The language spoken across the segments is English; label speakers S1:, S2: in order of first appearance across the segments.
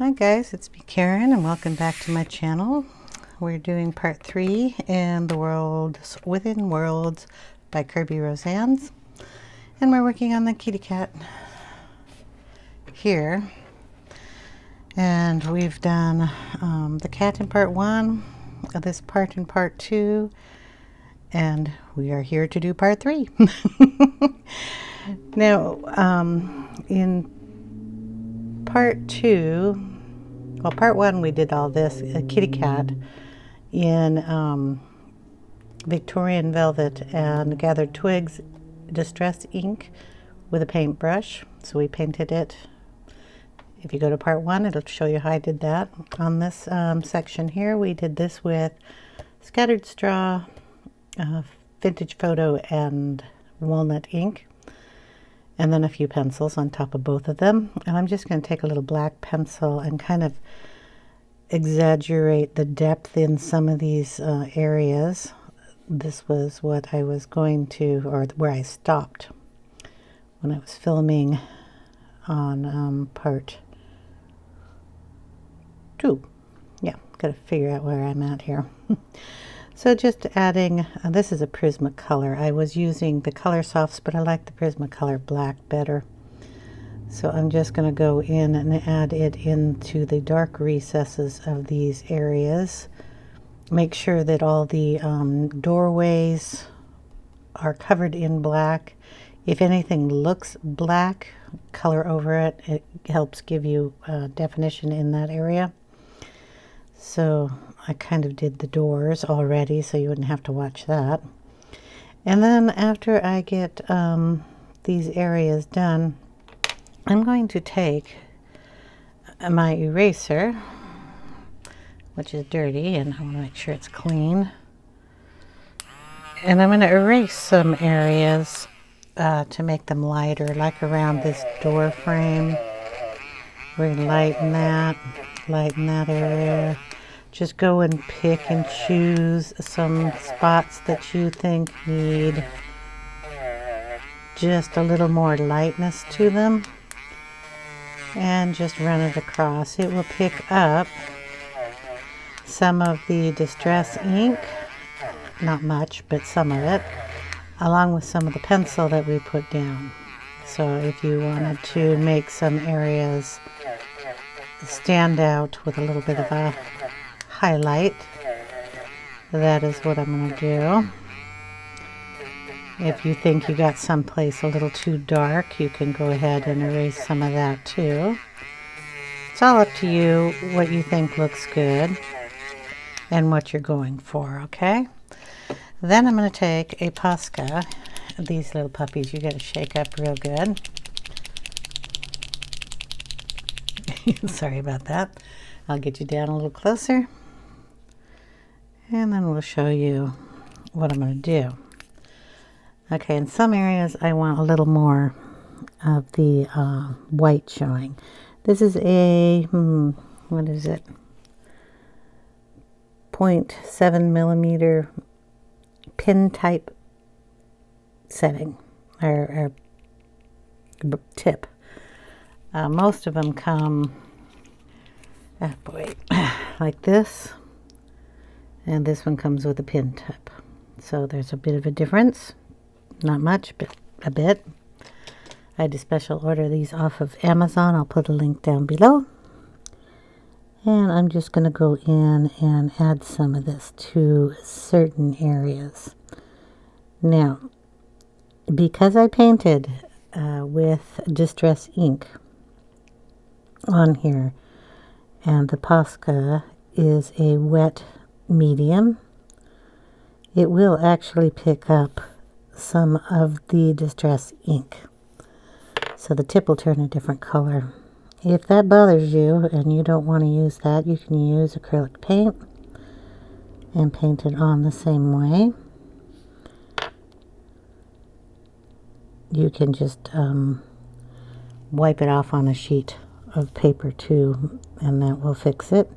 S1: Hi guys, it's me Karen and welcome back to my channel. We're doing part 3 in the Worlds Within Worlds by Kerby Rosanes, and we're working on the kitty cat here. And we've done the cat in part 1, this part in part 2, and we are here to do part 3. Now, in part 2, well, part 1 we did all this, a kitty cat in Victorian velvet and gathered twigs, distress ink with a paintbrush. So we painted it. If you go to part 1, it'll show you how I did that. On this section here, we did this with scattered straw, vintage photo, and walnut ink. And then a few pencils on top of both of them. And I'm just going to take a little black pencil and kind of exaggerate the depth in some of these areas. This was what I was going to, or where I stopped when I was filming on part 2. Yeah, got to figure out where I'm at here. So just adding, this is a Prisma color. I was using the coloursofts, but I like the Prisma color black better. So I'm just going to go in and add it into the dark recesses of these areas. Make sure that all the doorways are covered in black. If anything looks black, color over it. It helps give you definition in that area. So I kind of did the doors already, so you wouldn't have to watch that. And then after I get these areas done, I'm going to take my eraser, which is dirty, and I want to make sure it's clean. And I'm going to erase some areas to make them lighter, like around this door frame. We're going to lighten that area. Just go and pick and choose some spots that you think need just a little more lightness to them, and just run it across. It will pick up some of the distress ink, not much, but some of it, along with some of the pencil that we put down. So if you wanted to make some areas stand out with a little bit of a highlight, that is what I'm going to do. If you think you got someplace a little too dark, you can go ahead and erase some of that too. It's all up to you what you think looks good and what you're going for, okay? Then I'm going to take a Posca. These little puppies you got to shake up real good. Sorry about that. I'll get you down a little closer, and then we'll show you what I'm going to do. Okay, in some areas I want a little more of the white showing. This is a, what is it? 0.7 millimeter pin type setting, or tip. Most of them come, like this, and this one comes with a pin tip. So there's a bit of a difference. Not much, but a bit. I had to special order these off of Amazon. I'll put a link down below. And I'm just going to go in and add some of this to certain areas. Now, because I painted with distress ink on here, and the Posca is a wet medium, it will actually pick up some of the distress ink. So the tip will turn a different color. If that bothers you and you don't want to use that, you can use acrylic paint and paint it on the same way. You can just wipe it off on a sheet of paper too, and that will fix it.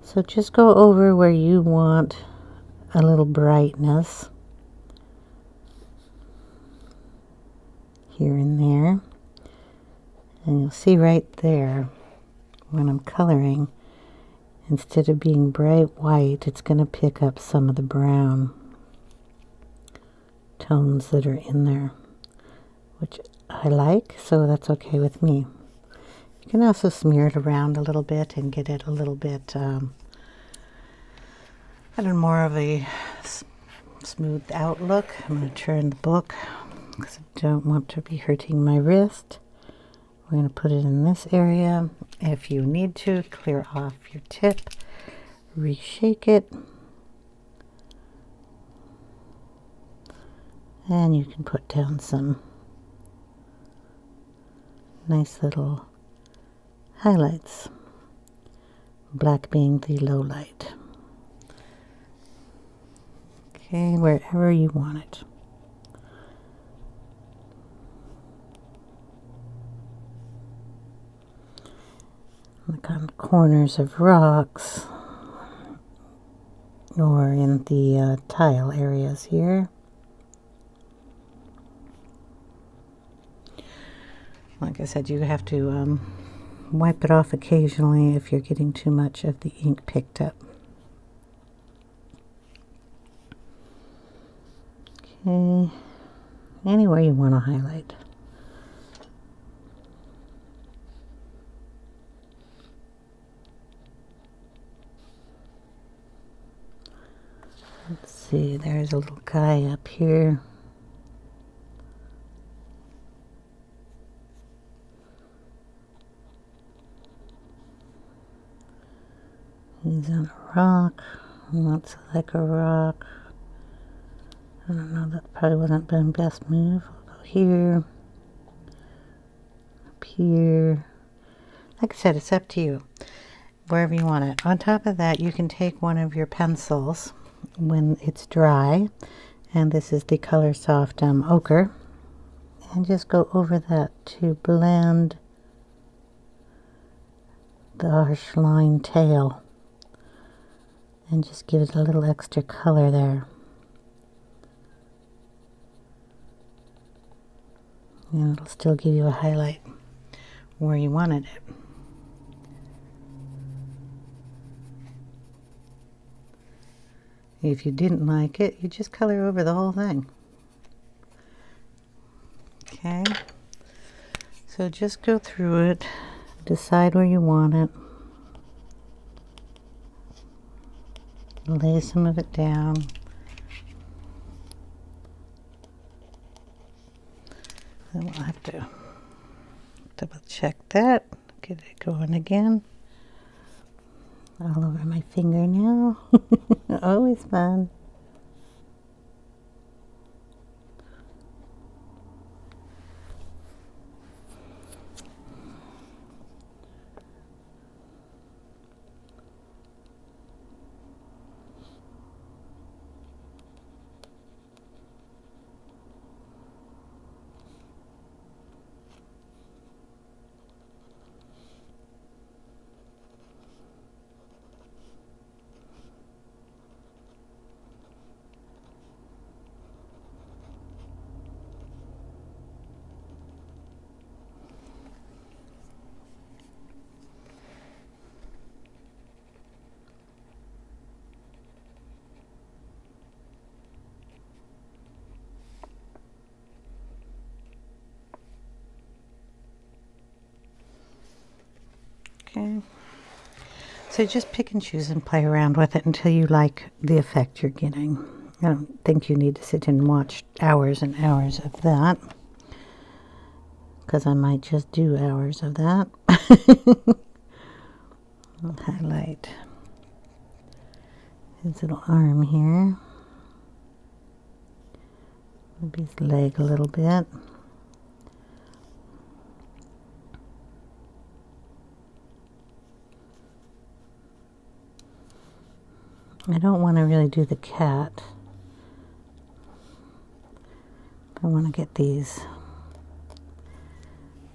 S1: So just go over where you want a little brightness here and there, and you'll see right there when I'm coloring, instead of being bright white, it's going to pick up some of the brown tones that are in there, which I like, so that's okay with me. You can also smear it around a little bit and get it a little bit, I don't know, more of a smooth outlook. I'm going to turn the book because I don't want to be hurting my wrist. We're going to put it in this area. If you need to, clear off your tip, reshake it, and you can put down some nice little highlights, black being the low light. Okay, wherever you want it. Like on corners of rocks or in the tile areas here. Like I said, you have to wipe it off occasionally if you're getting too much of the ink picked up. Okay, anywhere you want to highlight. Let's see, there's a little guy up here. He's on a rock. Looks like a rock. I don't know, that probably wasn't the best move. I'll go here. Up here. Like I said, it's up to you. Wherever you want it. On top of that, you can take one of your pencils when it's dry, and this is the Colorsoft ochre, and just go over that to blend the harsh line tail and just give it a little extra color there. And it'll still give you a highlight where you wanted it. If you didn't like it, you just color over the whole thing. Okay, so just go through it, decide where you want it, lay some of it down. Then we'll have to double check that, get it going again. All over my finger now. Always fun. Okay, so just pick and choose and play around with it until you like the effect you're getting. I don't think you need to sit and watch hours and hours of that, because I might just do hours of that. I'll highlight his little arm here, maybe his leg a little bit. I don't want to really do the cat. I want to get these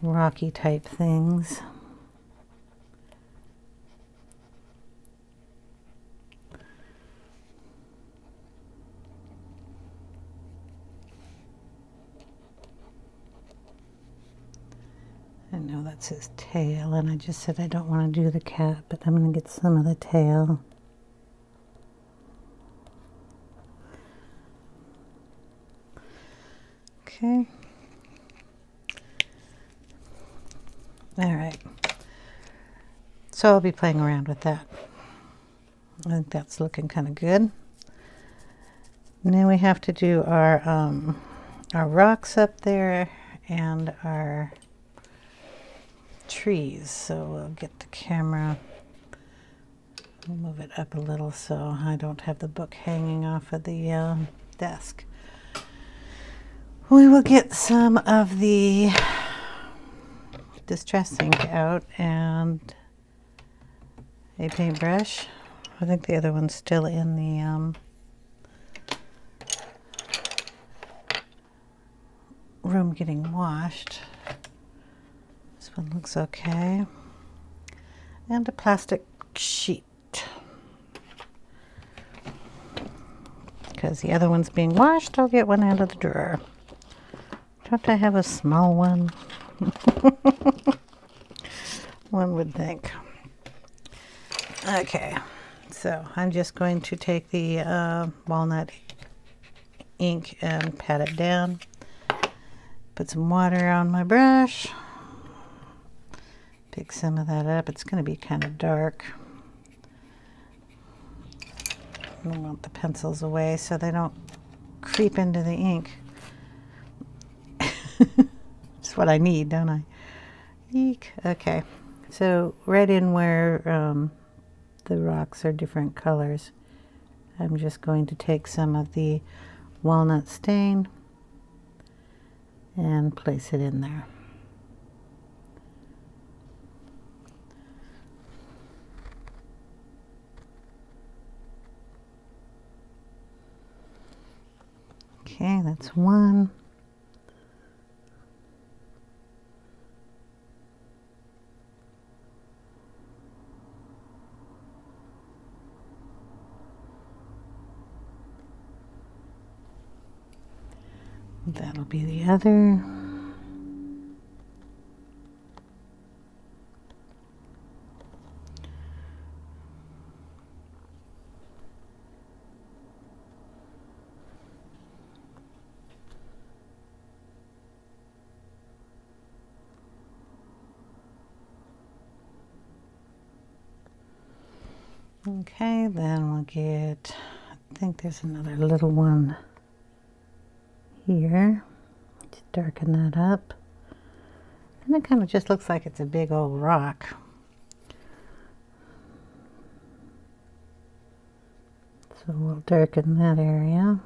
S1: rocky type things. I know that that's his tail, and I just said I don't want to do the cat, but I'm going to get some of the tail. Okay. All right. So I'll be playing around with that. I think that's looking kind of good. And then we have to do our rocks up there and our trees. So we'll get the camera, we'll move it up a little so I don't have the book hanging off of the desk. We will get some of the Distress ink out and a paintbrush. I think the other one's still in the room getting washed. This one looks okay. And a plastic sheet, because the other one's being washed. I'll get one out of the drawer. Don't I have a small one? One would think. Okay, so I'm just going to take the walnut ink and pat it down. Put some water on my brush. Pick some of that up. It's going to be kind of dark. I want the pencils away so they don't creep into the ink. That's what I need, don't I? Eek. Okay, so right in where the rocks are different colors, I'm just going to take some of the walnut stain and place it in there. Okay, that's one. That'll be the other. Okay, then we'll get, I think there's another little one here. Just darken that up. And it kind of just looks like it's a big old rock. So we'll darken that area.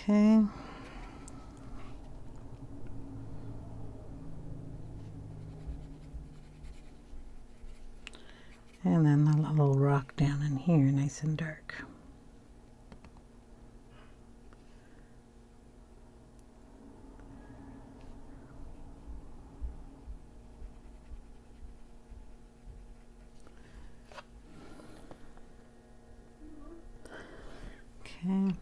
S1: Okay. And then the little rock down in here, nice and dark. Okay.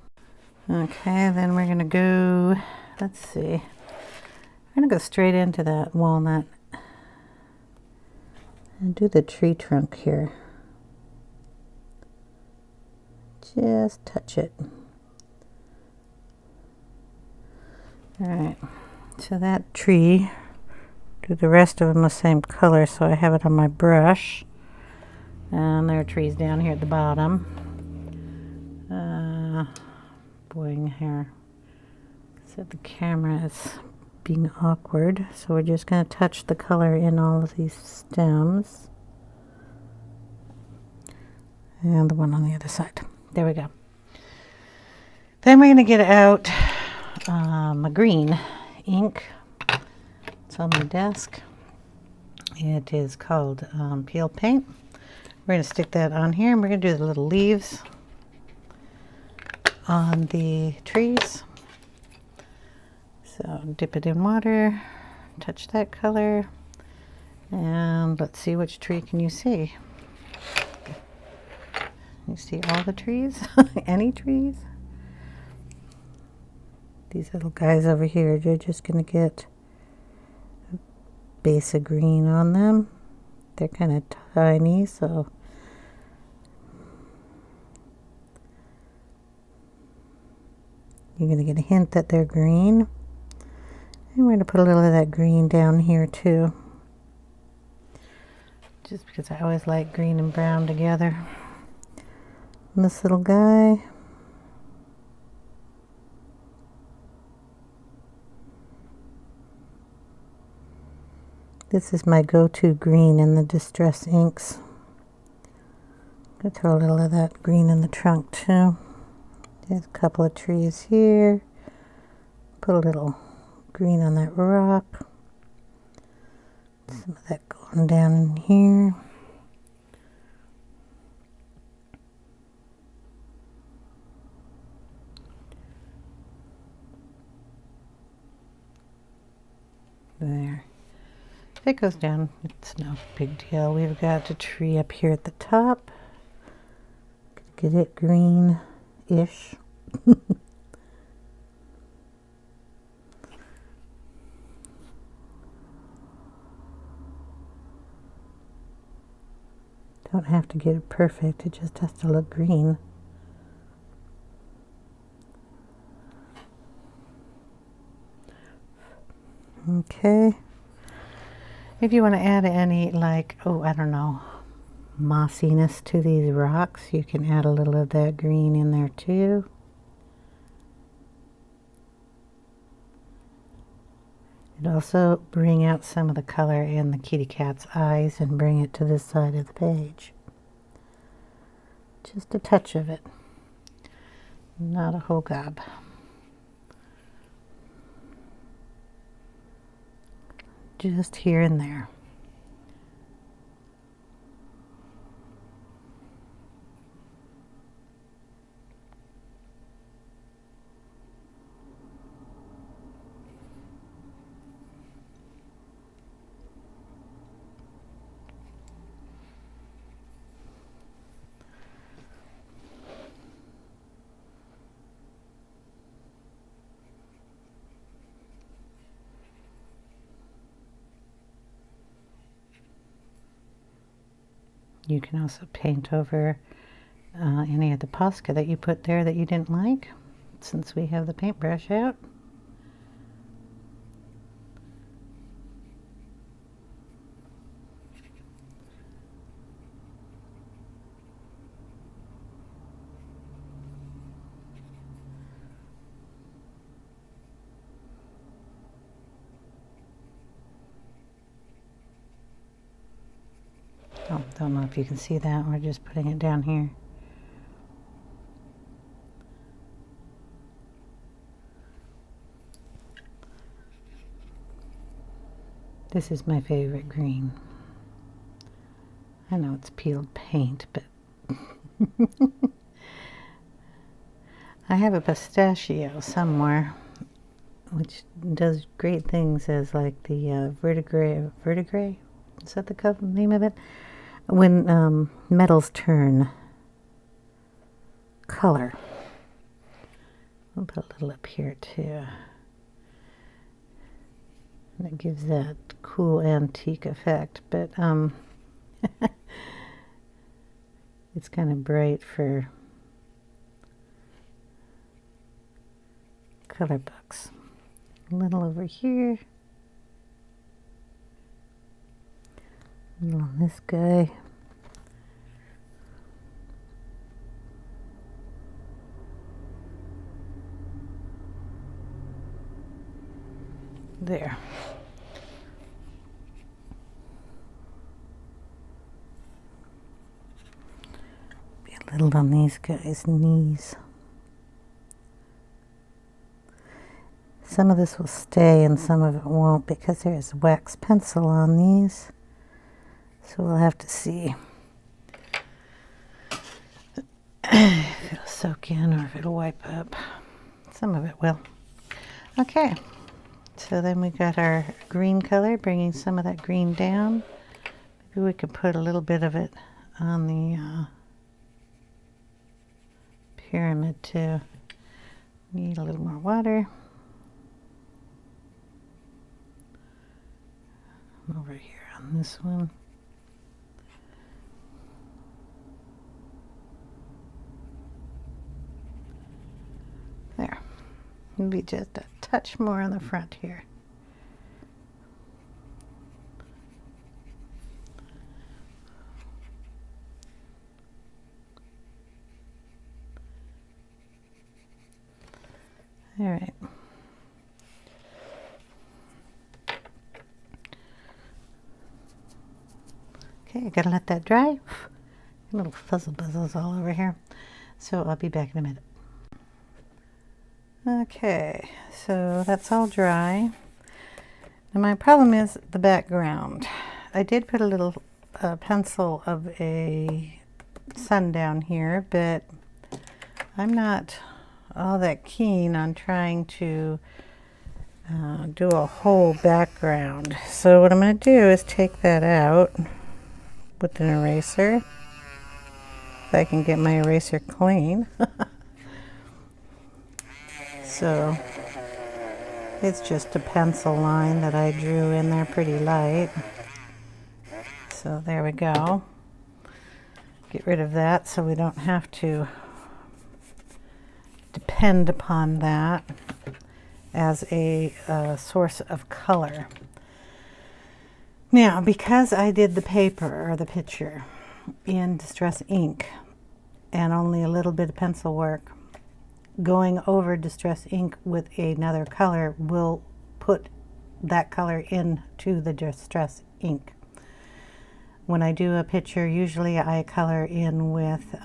S1: Okay, then we're gonna go, let's see, we're gonna go straight into that walnut and do the tree trunk here. Just touch it. All right, so that tree, do the rest of them the same color so I have it on my brush. And there are trees down here at the bottom. Boing here. So the camera is being awkward. So we're just going to touch the color in all of these stems. And the one on the other side. There we go. Then we're going to get out a green ink. It's on my desk. It is called Peel Paint. We're going to stick that on here and we're going to do the little leaves on the trees. So dip it in water, touch that color, and let's see which tree can you see. You see all the trees? Any trees? These little guys over here, you're just going to get a base of green on them. They're kind of tiny, so you're going to get a hint that they're green. And we're going to put a little of that green down here too. Just because I always like green and brown together. And this little guy. This is my go-to green in the Distress inks. I'm going to throw a little of that green in the trunk too. There's a couple of trees here. Put a little green on that rock. Some of that going down in here. There. If it goes down, it's no big deal. We've got a tree up here at the top. Get it green-ish. Don't have to get it perfect, it just has to look green. Okay. If you want to add any, like, oh, I don't know, mossiness to these rocks, you can add a little of that green in there too. It also bring out some of the color in the kitty cat's eyes and bring it to this side of the page. Just a touch of it, not a whole gob. Just here and there. You can also paint over any of the Posca that you put there that you didn't like, since we have the paintbrush out. Oh, don't know if you can see that. We're just putting it down here. This is my favorite green. I know it's peeled paint, but I have a pistachio somewhere, which does great things as like the verdigris. Is that the name of it? When metals turn color. I'll put a little up here too. And it gives that cool antique effect, but it's kind of bright for color books. A little over here. A little on this guy. There. Be a little on these guys' knees. Some of this will stay and some of it won't because there's wax pencil on these. So we'll have to see if it'll soak in or if it'll wipe up. Some of it will. Okay, so then we got our green color, bringing some of that green down. Maybe we could put a little bit of it on the pyramid too. Need a little more water. Over here on this one. There. Maybe just a touch more on the front here. All right. Okay, I gotta let that dry. Little fuzzle buzzles all over here. So I'll be back in a minute. Okay, so that's all dry. And my problem is the background. I did put a little pencil of a sun down here, but I'm not all that keen on trying to do a whole background. So what I'm going to do is take that out with an eraser, if I can get my eraser clean. So it's just a pencil line that I drew in there pretty light. So there we go. Get rid of that so we don't have to depend upon that as a source of color. Now, because I did the paper or the picture in distress ink and only a little bit of pencil work, going over distress ink with another color will put that color into the distress ink. When I do a picture, usually I color in with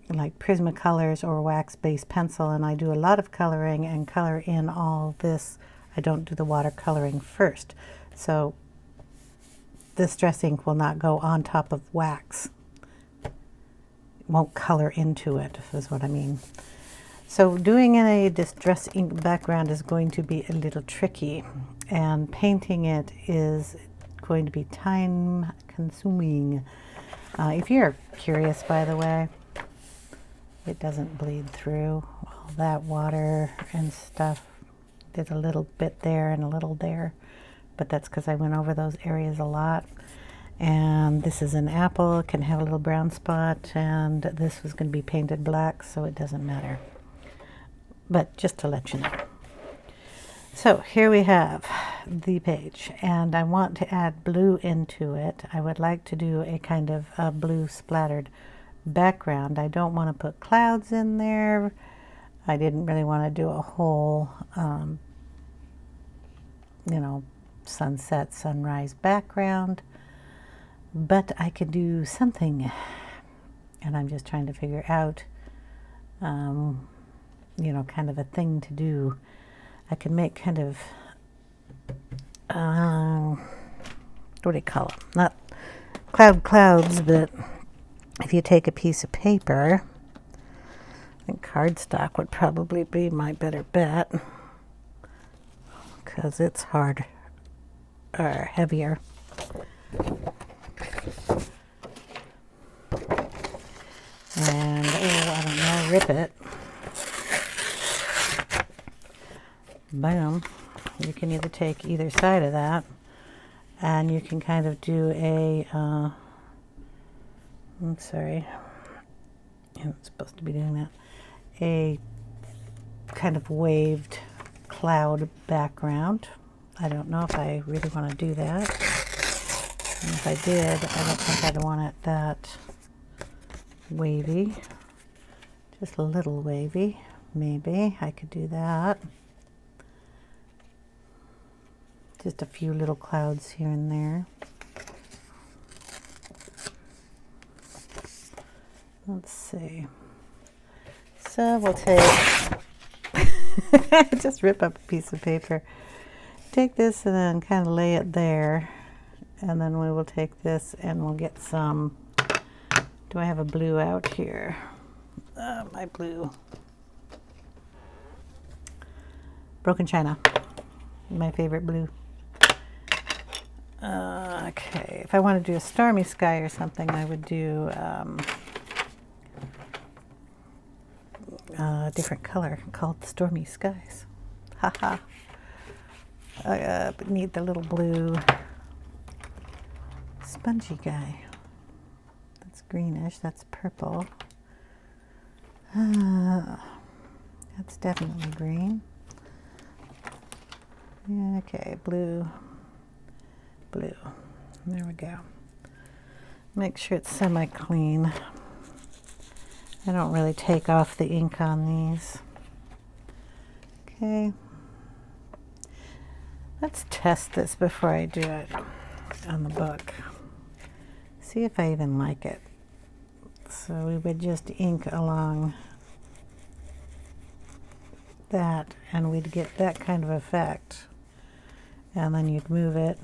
S1: like Prisma colors or wax-based pencil, and I do a lot of coloring and color in all this. I don't do the watercoloring first. So this distress ink will not go on top of wax. It won't color into it, is what I mean. So doing in a distress ink background is going to be a little tricky, and painting it is going to be time consuming. If you're curious, by the way, it doesn't bleed through all that water and stuff. There's a little bit there and a little there, but that's because I went over those areas a lot. And this is an apple, it can have a little brown spot, and this was going to be painted black, so it doesn't matter. But just to let you know. So here we have the page, and I want to add blue into it. I would like to do a kind of a blue splattered background. I don't want to put clouds in there. I didn't really want to do a whole, you know, sunset, sunrise background, but I could do something, and I'm just trying to figure out, you know, kind of a thing to do. I can make kind of, what do you call them? Not clouds, but if you take a piece of paper, I think cardstock would probably be my better bet, because it's hard, or heavier. And, oh, I don't know, rip it. Boom. You can either take either side of that, and you can kind of do a, I'm sorry, you're not supposed to be doing that, a kind of waved cloud background. I don't know if I really want to do that. And if I did, I don't think I'd want it that wavy. Just a little wavy, maybe. I could do that. Just a few little clouds here and there. Let's see. So we'll take, just rip up a piece of paper. Take this and then kind of lay it there. And then we will take this and we'll get some, do I have a blue out here? my blue. Broken China, my favorite blue. Okay, if I want to do a stormy sky or something, I would do a different color called Stormy Skies. Haha. But need the little blue spongy guy. That's greenish, that's purple. That's definitely green. Okay, blue, blue. There we go. Make sure it's semi-clean. I don't really take off the ink on these. Okay. Let's test this before I do it on the book. See if I even like it. So we would just ink along that and we'd get that kind of effect. And then you'd move it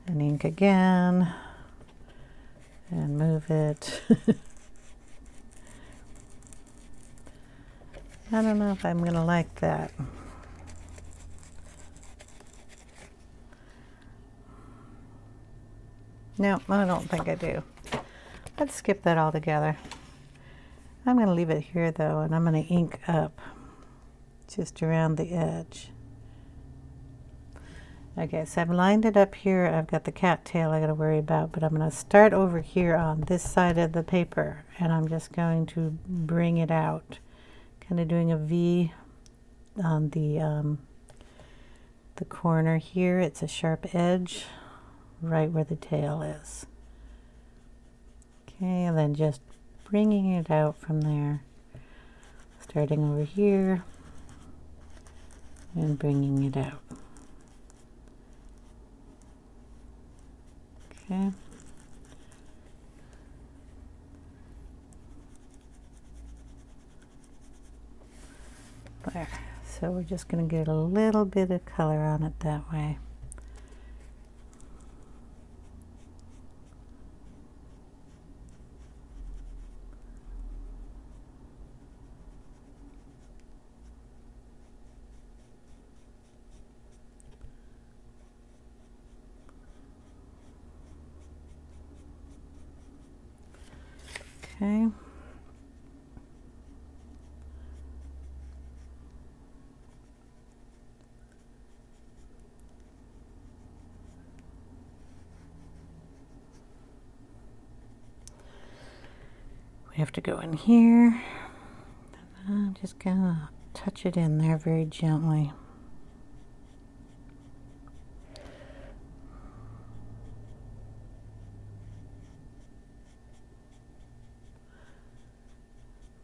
S1: and ink again and move it. I don't know if I'm going to like that. No, I don't think I do. Let's skip that altogether. I'm going to leave it here though, and I'm going to ink up just around the edge. Okay, so I've lined it up here. I've got the cat tail I got to worry about, but I'm going to start over here on this side of the paper, and I'm just going to bring it out, kind of doing a V on the corner here. It's a sharp edge right where the tail is. Okay, and then just bringing it out from there, starting over here and bringing it out. Okay. There. So we're just going to get a little bit of color on it that way. Okay. We have to go in here. I'm just gonna touch it in there very gently.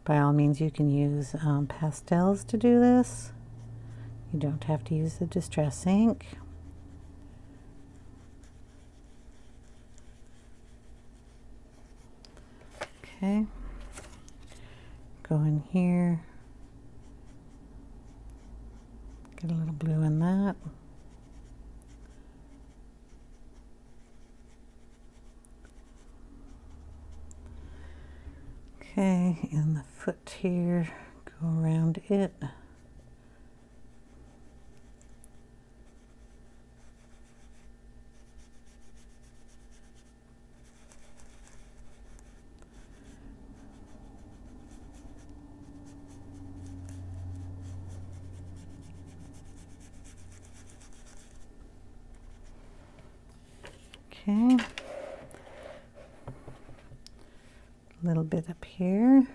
S1: By all means, you can use pastels to do this. You don't have to use the distress ink. Okay. Go in here. Get a little blue in that. Okay, and the foot here, go around it. Okay. A little bit up here.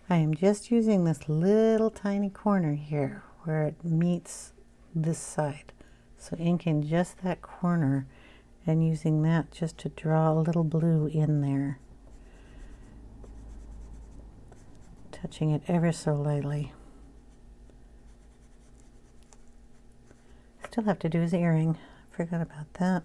S1: I am just using this little tiny corner here where it meets this side. So inking just that corner and using that just to draw a little blue in there. Touching it ever so lightly. Still have to do his earring. Forgot about that.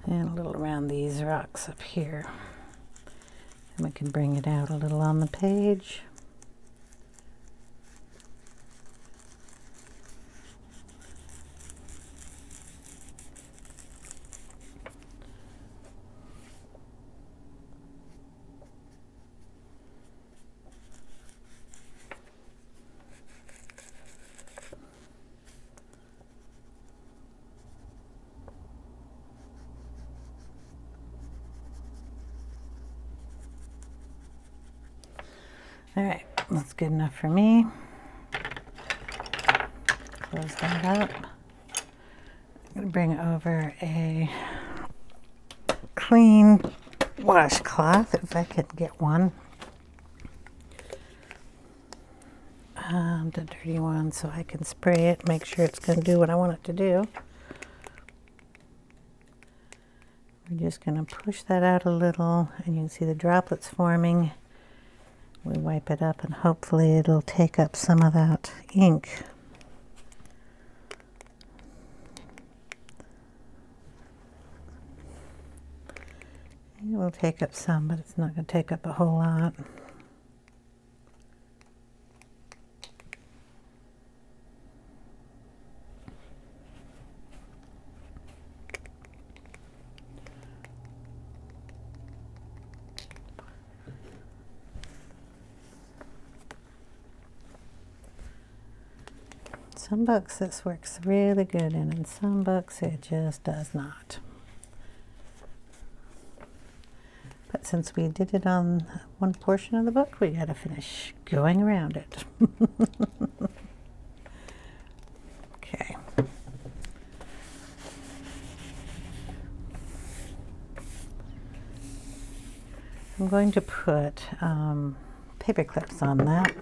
S1: And a little around these rocks up here. And we can bring it out a little on the page. All right, that's good enough for me. Close that up. I'm going to bring over a clean washcloth if I can get one. The dirty one, so I can spray it, make sure it's going to do what I want it to do. We're just going to push that out a little, and you can see the droplets forming. We wipe it up, and hopefully it'll take up some of that ink. It will take up some, but it's not going to take up a whole lot. Some books this works really good in, and some books it just does not. But since we did it on one portion of the book, we got to finish going around it. Okay. I'm going to put paper clips on that.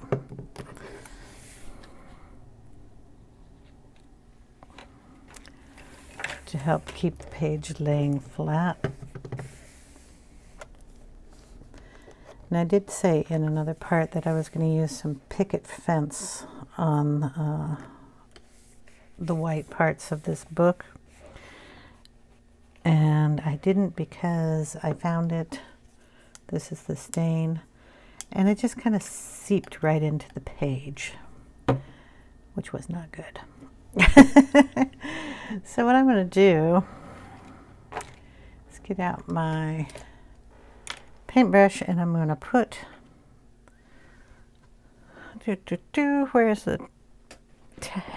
S1: To help keep the page laying flat. And I did say in another part that I was going to use some picket fence on the white parts of this book. And I didn't because I found it, this is the stain, and it just kind of seeped right into the page, which was not good. So what I'm going to do is get out my paintbrush, and I'm going to put, where's the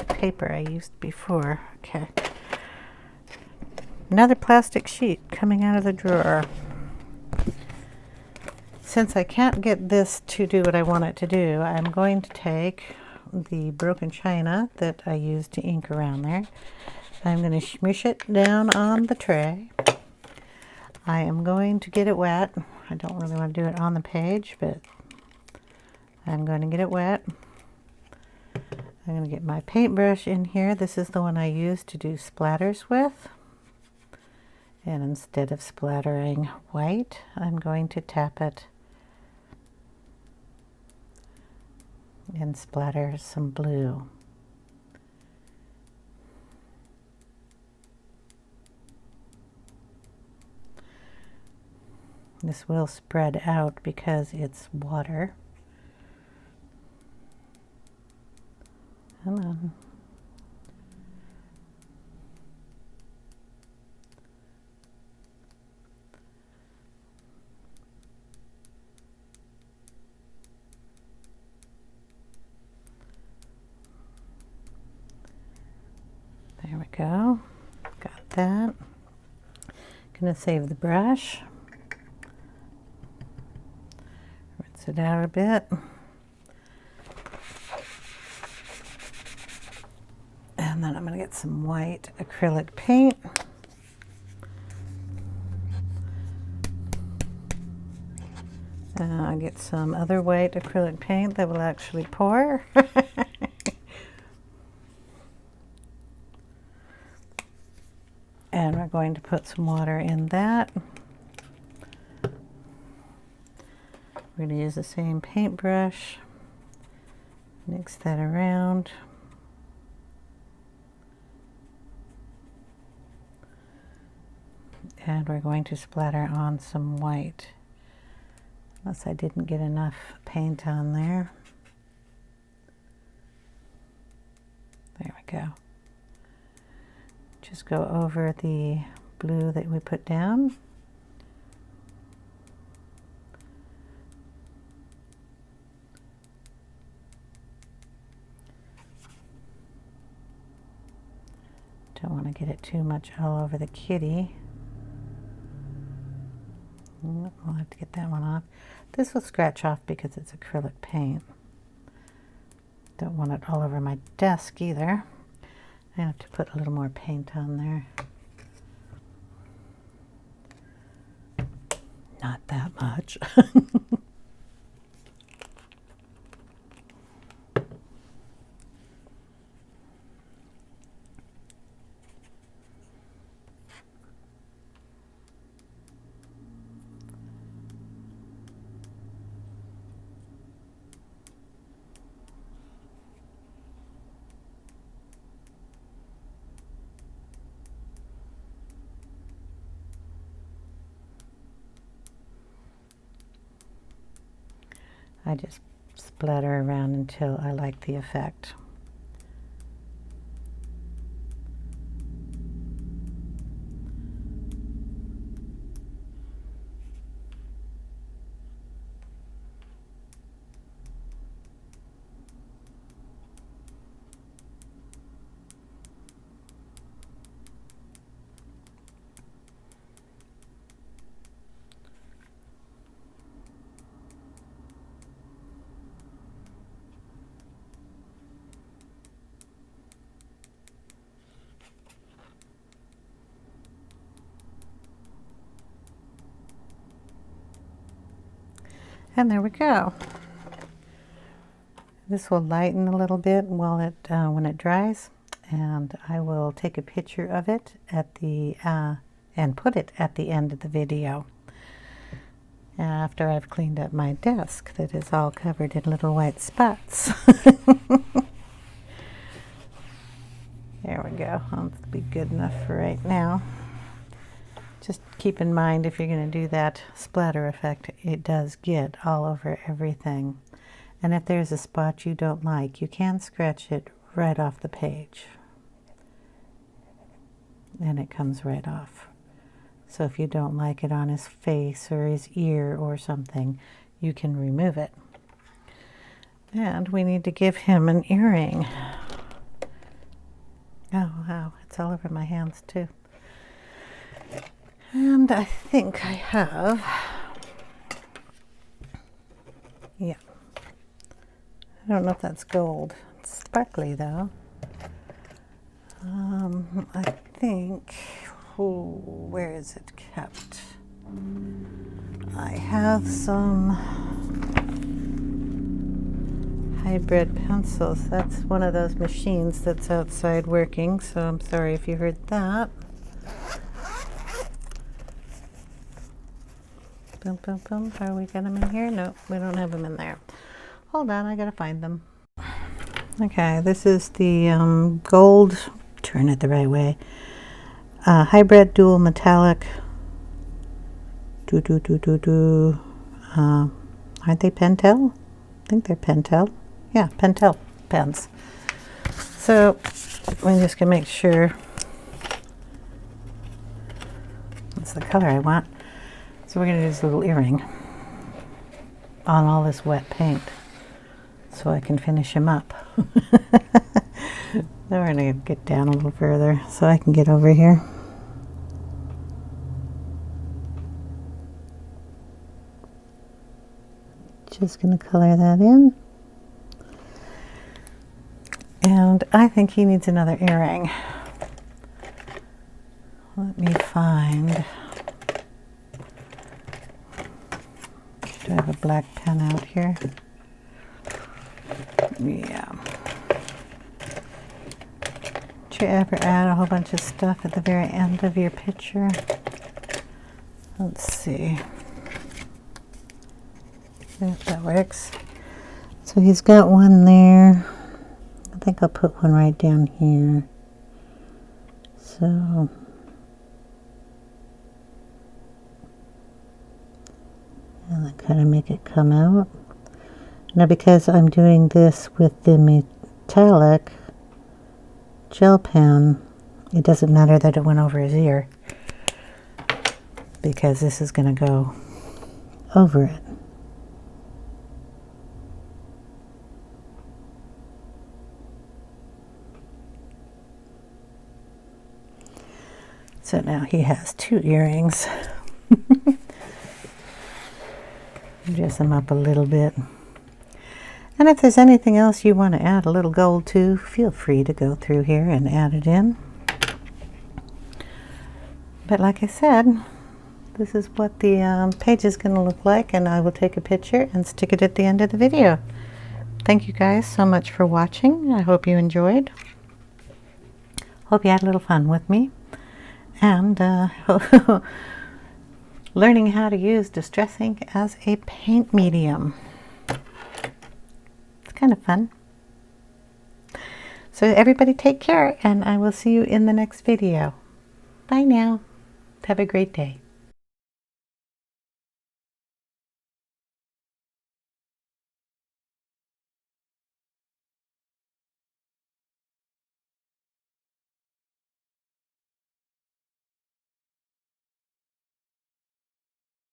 S1: paper I used before? Okay. Another plastic sheet coming out of the drawer. Since I can't get this to do what I want it to do, I'm going to take the broken china that I used to ink around there. I'm going to smoosh it down on the tray. I am going to get it wet. I don't really want to do it on the page, but I'm going to get it wet. I'm going to get my paintbrush in here. This is the one I used to do splatters with. And instead of splattering white, I'm going to tap it and splatter some blue. This will spread out because it's water. Come on. There we go. Got that. Gonna save the brush. Rinse it out a bit. And then I'm gonna get some white acrylic paint. I'll get some other white acrylic paint that will actually pour. And we're going to put some water in that. We're going to use the same paintbrush. Mix that around. And we're going to splatter on some white. Unless I didn't get enough paint on there. There we go. Just go over the blue that we put down. Don't want to get it too much all over the kitty. I'll have to get that one off. This will scratch off because it's acrylic paint. Don't want it all over my desk either. I have to put a little more paint on there. Not that much. I just splatter around until I like the effect. And there we go. This will lighten a little bit while it when it dries, and I will take a picture of it at the and put it at the end of the video after I've cleaned up my desk that is all covered in little white spots. There we go. That'll be good enough for right now. Just keep in mind, if you're going to do that splatter effect, it does get all over everything. And if there's a spot you don't like, you can scratch it right off the page. And it comes right off. So if you don't like it on his face or his ear or something, you can remove it. And we need to give him an earring. Oh wow, it's all over my hands too. And I think I have, yeah, I don't know if that's gold. It's sparkly though. I think, where is it kept? I have some hybrid pencils. That's one of those machines that's outside working, so I'm sorry if you heard that. Boom, boom, boom. Are we got them in here? No, we don't have them in there. Hold on, I gotta find them. Okay, this is the gold, turn it the right way, hybrid dual metallic. Aren't they Pentel? I think they're Pentel. Yeah, Pentel pens. So I'm just gonna make sure that's the color I want. So we're going to do this little earring on all this wet paint so I can finish him up. Then we're going to get down a little further so I can get over here. Just going to color that in. And I think he needs another earring. Let me find... Do I have a black pen out here? Yeah. Did you ever add a whole bunch of stuff at the very end of your picture? Let's see. If that works. So he's got one there. I think I'll put one right down here. So and then kind of make it come out. Now because I'm doing this with the metallic gel pen, it doesn't matter that it went over his ear, because this is going to go over it. So now he has 2 earrings. Dress them up a little bit. And if there's anything else you want to add a little gold to, feel free to go through here and add it in. But like I said, this is what the page is going to look like, and I will take a picture and stick it at the end of the video. Thank you guys so much for watching. I hope you enjoyed. Hope you had a little fun with me. And learning how to use distress ink as a paint medium. It's kind of fun. So everybody take care, and I will see you in the next video. Bye now. Have a great day.